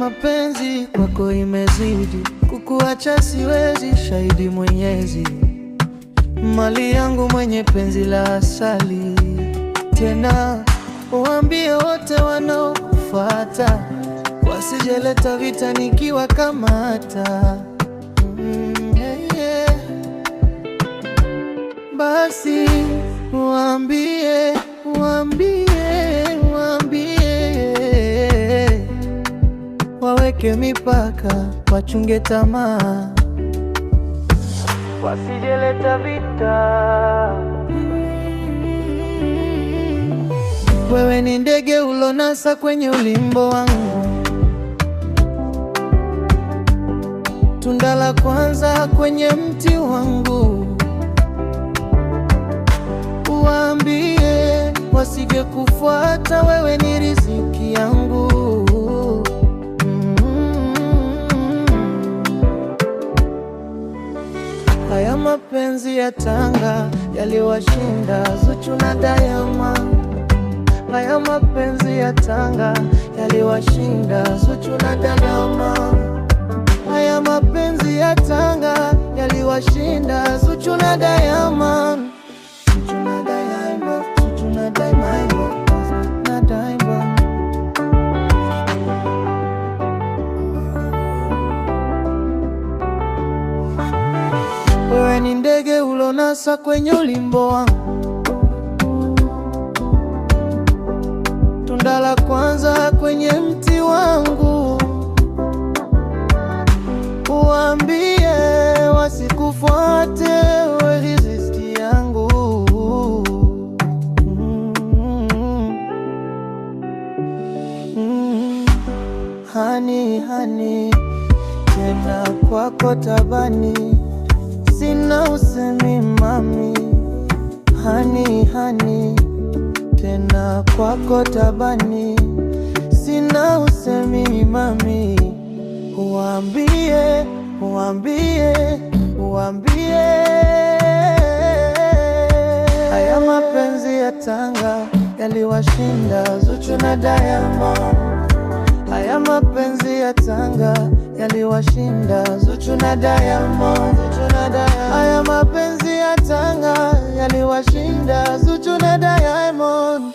mapenzi kwako imezidi, kukuacha siwezi, shahidi Mwenyezi. Mali yangu mwenye penzi la asali. Tena waambie wote wanaokufuata, wasijeleta vita nikiwa kamata. Basi waambie waweke mipaka, wachunge tamaa, wasijeleta vita. Wewe ni ndege ulonasa kwenye ulimbo wangu, tunda la kwanza kwenye mti wangu. Waambie wasije kufuata, wewe ni riziki yangu. Haya mapenzi ya Tanga yaliwashinda Zuchu na Diamond. Haya mapenzi ya Tanga yaliwashinda Zuchu na Diamond. Haya mapenzi ya Tanga yaliwashinda Zuchu na Diamond. Zuchu na Diamond, Zuchu na Diamond, na Diamond. Wewe ni ndege ulonasa kwenye ulimbo wangu, tunda la kwanza kwenye mti wangu. Waambie wasikufuate, wewe riziki yangu. Hani, tena kwako tabani, sina usemi mami. Hani, tena kwako tabani, sina usemi mami. Waambie haya mapenzi ya Tanga yaliwashinda Zuchu na Diamond. Haya mapenzi ya Tanga yaliwashinda Zuchu na Diamond. Haya mapenzi ya Tanga yaliwashinda Zuchu na Diamond.